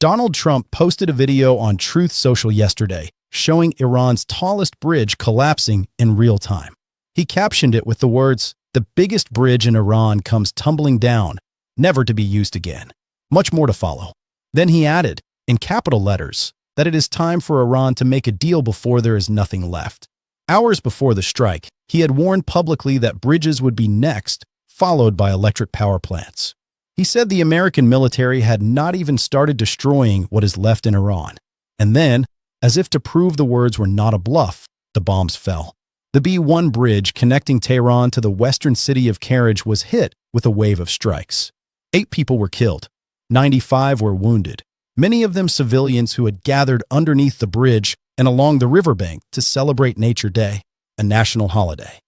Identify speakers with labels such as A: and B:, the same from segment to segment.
A: Donald Trump posted a video on Truth Social yesterday showing Iran's tallest bridge collapsing in real time. He captioned it with the words, "The biggest bridge in Iran comes tumbling down, never to be used again. Much more to follow." Then he added, in capital letters, that it is time for Iran to make a deal before there is nothing left. Hours before the strike, he had warned publicly that bridges would be next, followed by electric power plants. He said the American military had not even started destroying what is left in Iran. And then, as if to prove the words were not a bluff, the bombs fell. The B-1 bridge connecting Tehran to the western city of Karaj was hit with a wave of strikes. 8 people were killed. 95 were wounded, many of them civilians who had gathered underneath the bridge and along the riverbank to celebrate Nature Day, a national holiday.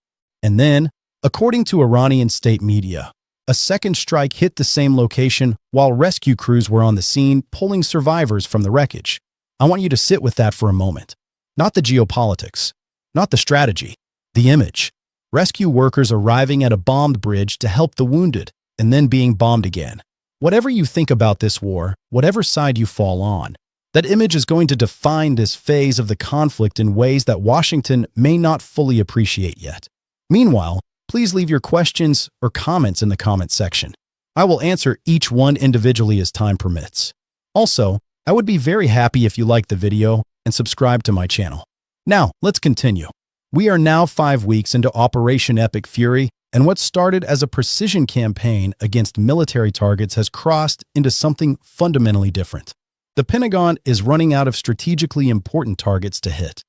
A: And then, according to Iranian state media, a second strike hit the same location while rescue crews were on the scene pulling survivors from the wreckage. I want you to sit with that for a moment. Not the geopolitics, not the strategy, the image. Rescue workers arriving at a bombed bridge to help the wounded and then being bombed again. Whatever you think about this war, whatever side you fall on, that image is going to define this phase of the conflict in ways that Washington may not fully appreciate yet. Meanwhile, please leave your questions or comments in the comment section. I will answer each one individually as time permits. Also, I would be very happy if you liked the video and subscribe to my channel. Now, let's continue. We are now 5 weeks into Operation Epic Fury, and what started as a precision campaign against military targets has crossed into something fundamentally different. The Pentagon is running out of strategically important targets to hit.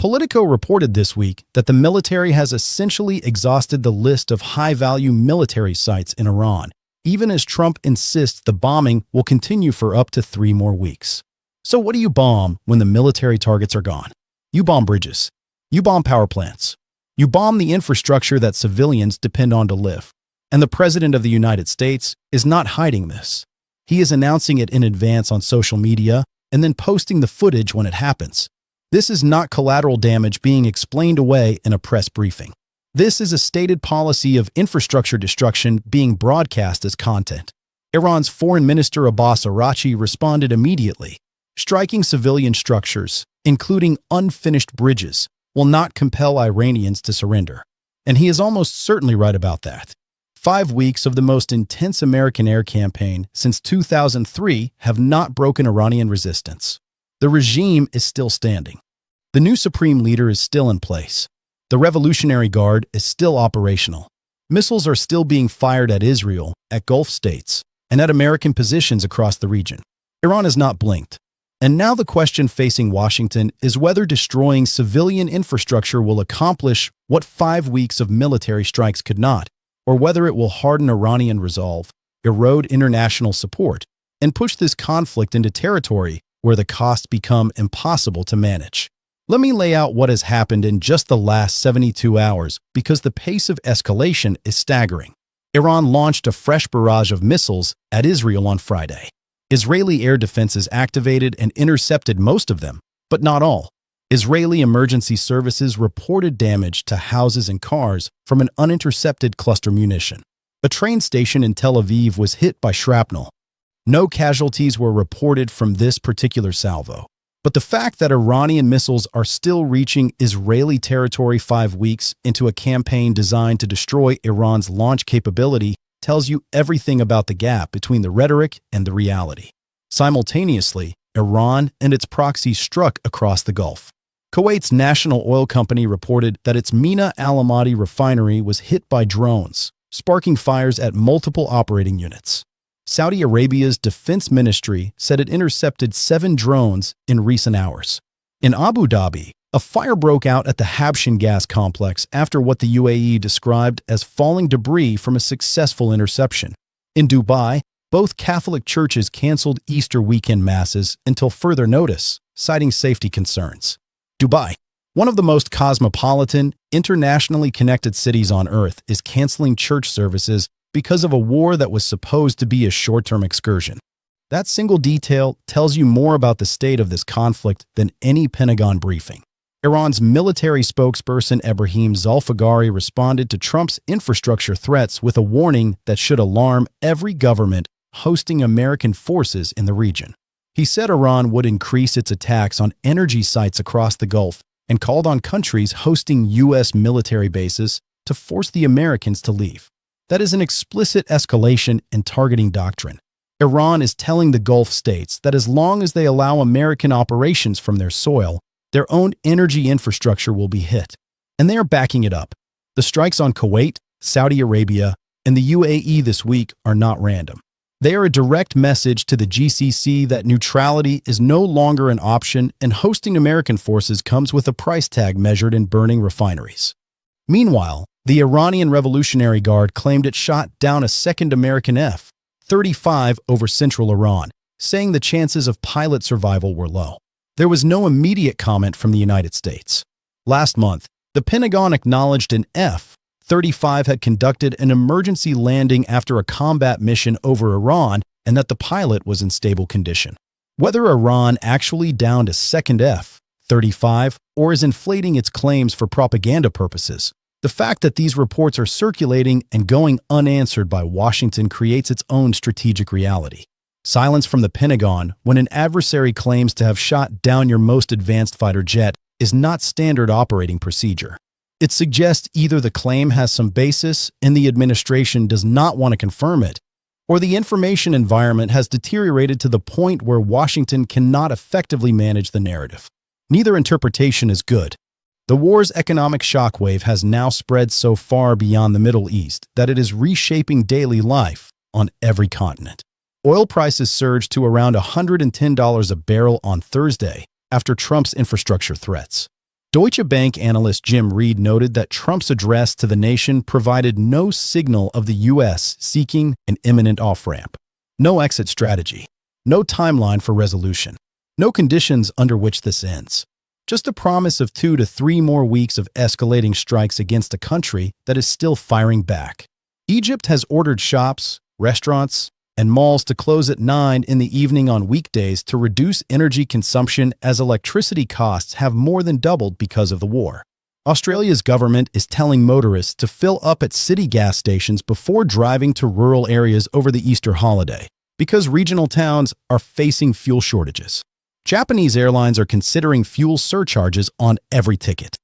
A: Politico reported this week that the military has essentially exhausted the list of high-value military sites in Iran, even as Trump insists the bombing will continue for up to 3 more weeks. So what do you bomb when the military targets are gone? You bomb bridges. You bomb power plants. You bomb the infrastructure that civilians depend on to live. And the President of the United States is not hiding this. He is announcing it in advance on social media and then posting the footage when it happens. This is not collateral damage being explained away in a press briefing. This is a stated policy of infrastructure destruction being broadcast as content. Iran's Foreign Minister Abbas Araghchi responded immediately. Striking civilian structures, including unfinished bridges, will not compel Iranians to surrender. And he is almost certainly right about that. 5 weeks of the most intense American air campaign since 2003 have not broken Iranian resistance. The regime is still standing. The new supreme leader is still in place. The Revolutionary Guard is still operational. Missiles are still being fired at Israel, at Gulf states, and at American positions across the region. Iran has not blinked. And now the question facing Washington is whether destroying civilian infrastructure will accomplish what 5 weeks of military strikes could not, or whether it will harden Iranian resolve, erode international support, and push this conflict into territory where the costs become impossible to manage. Let me lay out what has happened in just the last 72 hours because the pace of escalation is staggering. Iran launched a fresh barrage of missiles at Israel on Friday. Israeli air defenses activated and intercepted most of them, but not all. Israeli emergency services reported damage to houses and cars from an unintercepted cluster munition. A train station in Tel Aviv was hit by shrapnel. No casualties were reported from this particular salvo. But the fact that Iranian missiles are still reaching Israeli territory 5 weeks into a campaign designed to destroy Iran's launch capability tells you everything about the gap between the rhetoric and the reality. Simultaneously, Iran and its proxies struck across the Gulf. Kuwait's national oil company reported that its Mina al-Amadi refinery was hit by drones, sparking fires at multiple operating units. Saudi Arabia's defense ministry said it intercepted 7 drones in recent hours. In Abu Dhabi, a fire broke out at the Habshan gas complex after what the UAE described as falling debris from a successful interception. In Dubai, both Catholic churches canceled Easter weekend masses until further notice, citing safety concerns. Dubai, one of the most cosmopolitan, internationally connected cities on Earth, is canceling church services because of a war that was supposed to be a short-term excursion. That single detail tells you more about the state of this conflict than any Pentagon briefing. Iran's military spokesperson Ebrahim Zolfagari responded to Trump's infrastructure threats with a warning that should alarm every government hosting American forces in the region. He said Iran would increase its attacks on energy sites across the Gulf and called on countries hosting U.S. military bases to force the Americans to leave. That is an explicit escalation and targeting doctrine. Iran is telling the Gulf states that as long as they allow American operations from their soil, their own energy infrastructure will be hit. And they are backing it up. The strikes on Kuwait, Saudi Arabia, and the UAE this week are not random. They are a direct message to the GCC that neutrality is no longer an option and hosting American forces comes with a price tag measured in burning refineries. Meanwhile, the Iranian Revolutionary Guard claimed it shot down a second American F-35 over central Iran, saying the chances of pilot survival were low. There was no immediate comment from the United States. Last month, the Pentagon acknowledged an F-35 had conducted an emergency landing after a combat mission over Iran and that the pilot was in stable condition. Whether Iran actually downed a second F-35 or is inflating its claims for propaganda purposes, the fact that these reports are circulating and going unanswered by Washington creates its own strategic reality. Silence from the Pentagon when an adversary claims to have shot down your most advanced fighter jet is not standard operating procedure. It suggests either the claim has some basis and the administration does not want to confirm it, or the information environment has deteriorated to the point where Washington cannot effectively manage the narrative. Neither interpretation is good. The war's economic shockwave has now spread so far beyond the Middle East that it is reshaping daily life on every continent. Oil prices surged to around $110 a barrel on Thursday after Trump's infrastructure threats. Deutsche Bank analyst Jim Reed noted that Trump's address to the nation provided no signal of the U.S. seeking an imminent off-ramp. No exit strategy. No timeline for resolution. No conditions under which this ends. Just a promise of 2 to 3 more weeks of escalating strikes against a country that is still firing back. Egypt has ordered shops, restaurants, and malls to close at 9 in the evening on weekdays to reduce energy consumption as electricity costs have more than doubled because of the war. Australia's government is telling motorists to fill up at city gas stations before driving to rural areas over the Easter holiday, because regional towns are facing fuel shortages. Japanese airlines are considering fuel surcharges on every ticket.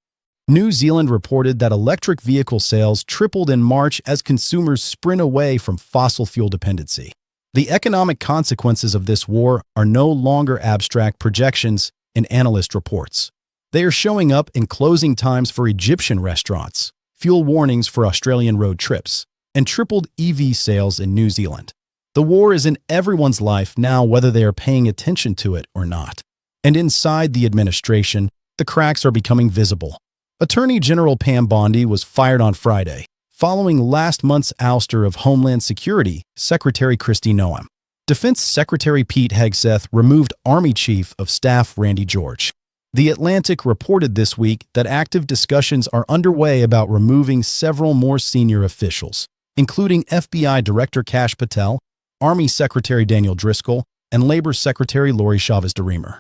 A: New Zealand reported that electric vehicle sales tripled in March as consumers sprint away from fossil fuel dependency. The economic consequences of this war are no longer abstract projections in analyst reports. They are showing up in closing times for Egyptian restaurants, fuel warnings for Australian road trips, and tripled EV sales in New Zealand. The war is in everyone's life now, whether they are paying attention to it or not. And inside the administration, the cracks are becoming visible. Attorney General Pam Bondi was fired on Friday, following last month's ouster of Homeland Security Secretary Kristi Noem. Defense Secretary Pete Hegseth removed Army Chief of Staff Randy George. The Atlantic reported this week that active discussions are underway about removing several more senior officials, including FBI Director Kash Patel, Army Secretary Daniel Driscoll, and Labor Secretary Lori Chavez-DeRemer.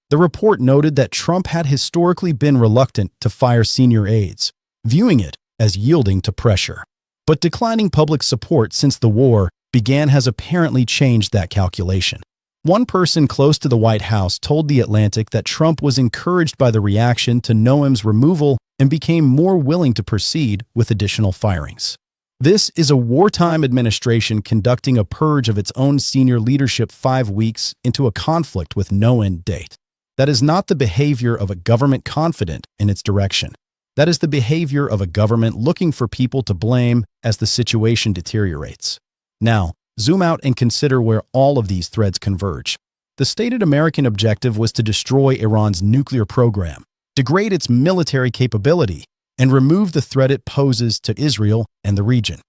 A: The report noted that Trump had historically been reluctant to fire senior aides, viewing it as yielding to pressure. But declining public support since the war began has apparently changed that calculation. One person close to the White House told The Atlantic that Trump was encouraged by the reaction to Noem's removal and became more willing to proceed with additional firings. This is a wartime administration conducting a purge of its own senior leadership 5 weeks into a conflict with no end date. That is not the behavior of a government confident in its direction. That is the behavior of a government looking for people to blame as the situation deteriorates. Now, zoom out and consider where all of these threads converge. The stated American objective was to destroy Iran's nuclear program, degrade its military capability, and remove the threat it poses to Israel and the region.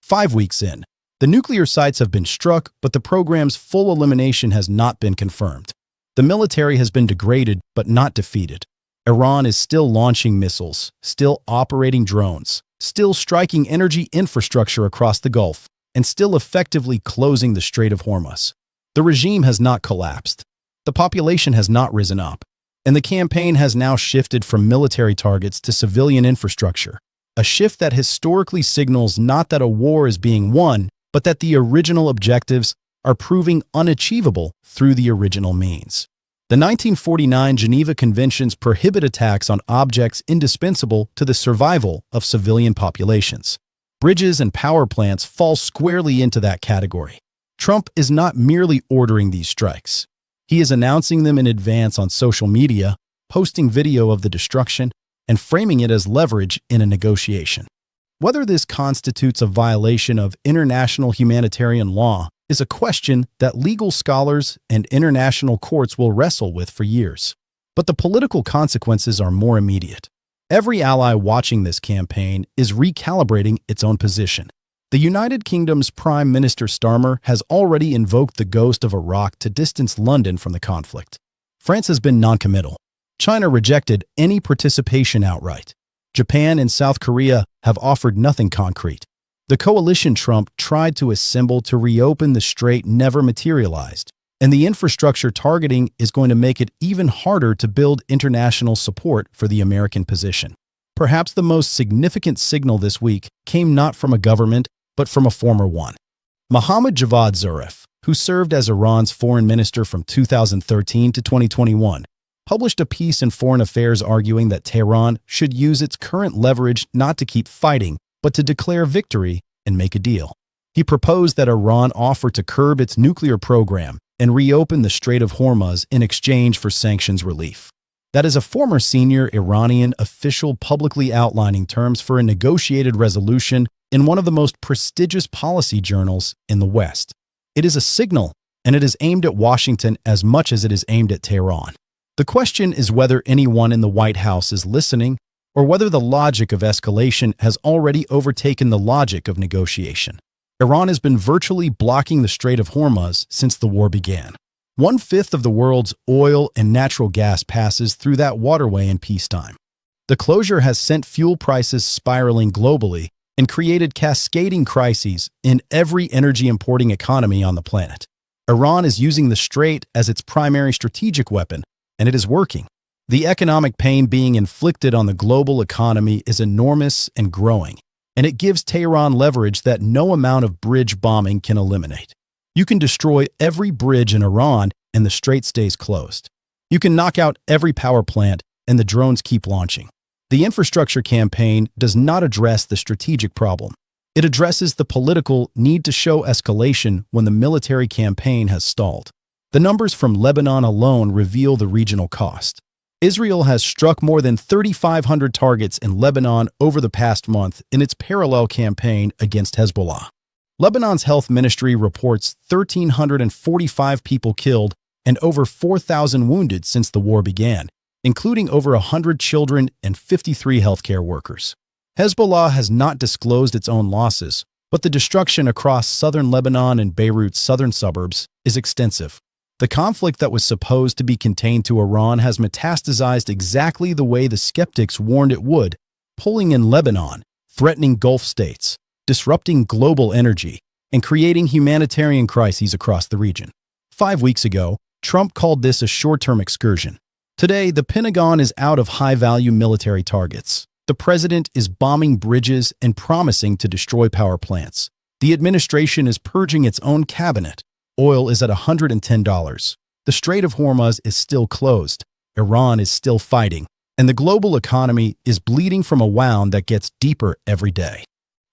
A: 5 weeks in, the nuclear sites have been struck, but the program's full elimination has not been confirmed. The military has been degraded, but not defeated. Iran is still launching missiles, still operating drones, still striking energy infrastructure across the Gulf, and still effectively closing the Strait of Hormuz. The regime has not collapsed. The population has not risen up. And the campaign has now shifted from military targets to civilian infrastructure, a shift that historically signals not that a war is being won, but that the original objectives are proving unachievable through the original means. The 1949 Geneva Conventions prohibit attacks on objects indispensable to the survival of civilian populations. Bridges and power plants fall squarely into that category. Trump is not merely ordering these strikes. He is announcing them in advance on social media, posting video of the destruction, and framing it as leverage in a negotiation. Whether this constitutes a violation of international humanitarian law is a question that legal scholars and international courts will wrestle with for years. But the political consequences are more immediate. Every ally watching this campaign is recalibrating its own position. The United Kingdom's Prime Minister Starmer has already invoked the ghost of Iraq to distance London from the conflict. France has been noncommittal. China rejected any participation outright. Japan and South Korea have offered nothing concrete. The coalition Trump tried to assemble to reopen the strait never materialized, and the infrastructure targeting is going to make it even harder to build international support for the American position. Perhaps the most significant signal this week came not from a government, but from a former one. Mohammad Javad Zarif, who served as Iran's foreign minister from 2013 to 2021, published a piece in Foreign Affairs arguing that Tehran should use its current leverage not to keep fighting, but to declare victory and make a deal. He proposed that Iran offer to curb its nuclear program and reopen the Strait of Hormuz in exchange for sanctions relief. That is a former senior Iranian official publicly outlining terms for a negotiated resolution in one of the most prestigious policy journals in the West. It is a signal, and it is aimed at Washington as much as it is aimed at Tehran. The question is whether anyone in the White House is listening, or whether the logic of escalation has already overtaken the logic of negotiation. Iran has been virtually blocking the Strait of Hormuz since the war began. 1/5 of the world's oil and natural gas passes through that waterway in peacetime. The closure has sent fuel prices spiraling globally and created cascading crises in every energy-importing economy on the planet. Iran is using the strait as its primary strategic weapon, and it is working. The economic pain being inflicted on the global economy is enormous and growing, and it gives Tehran leverage that no amount of bridge bombing can eliminate. You can destroy every bridge in Iran and the strait stays closed. You can knock out every power plant and the drones keep launching. The infrastructure campaign does not address the strategic problem. It addresses the political need to show escalation when the military campaign has stalled. The numbers from Lebanon alone reveal the regional cost. Israel has struck more than 3,500 targets in Lebanon over the past month in its parallel campaign against Hezbollah. Lebanon's health ministry reports 1,345 people killed and over 4,000 wounded since the war began, including over 100 children and 53 healthcare workers. Hezbollah has not disclosed its own losses, but the destruction across southern Lebanon and Beirut's southern suburbs is extensive. The conflict that was supposed to be contained to Iran has metastasized exactly the way the skeptics warned it would, pulling in Lebanon, threatening Gulf states, disrupting global energy, and creating humanitarian crises across the region. 5 weeks ago, Trump called this a short-term excursion. Today, the Pentagon is out of high-value military targets. The president is bombing bridges and promising to destroy power plants. The administration is purging its own cabinet. Oil is at $110. The Strait of Hormuz is still closed. Iran is still fighting. And the global economy is bleeding from a wound that gets deeper every day.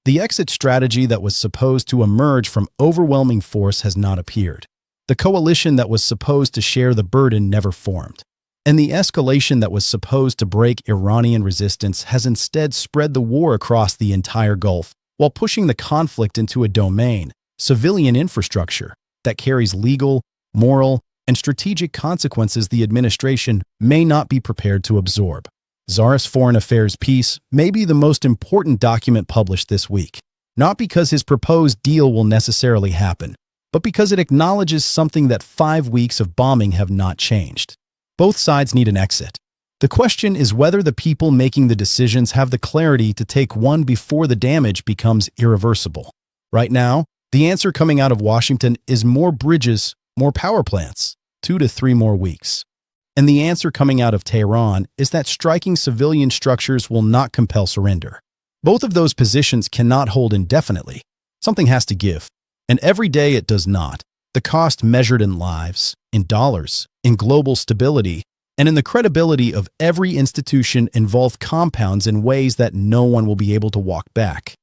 A: The exit strategy that was supposed to emerge from overwhelming force has not appeared. The coalition that was supposed to share the burden never formed. And the escalation that was supposed to break Iranian resistance has instead spread the war across the entire Gulf, while pushing the conflict into a domain, civilian infrastructure, that carries legal, moral, and strategic consequences the administration may not be prepared to absorb. Zarif's Foreign Affairs piece may be the most important document published this week, not because his proposed deal will necessarily happen, but because it acknowledges something that 5 weeks of bombing have not changed. Both sides need an exit. The question is whether the people making the decisions have the clarity to take one before the damage becomes irreversible. Right now, the answer coming out of Washington is more bridges, more power plants, 2 to 3 more weeks. And the answer coming out of Tehran is that striking civilian structures will not compel surrender. Both of those positions cannot hold indefinitely. Something has to give. And every day it does not. The cost measured in lives, in dollars, in global stability, and in the credibility of every institution involved compounds in ways that no one will be able to walk back.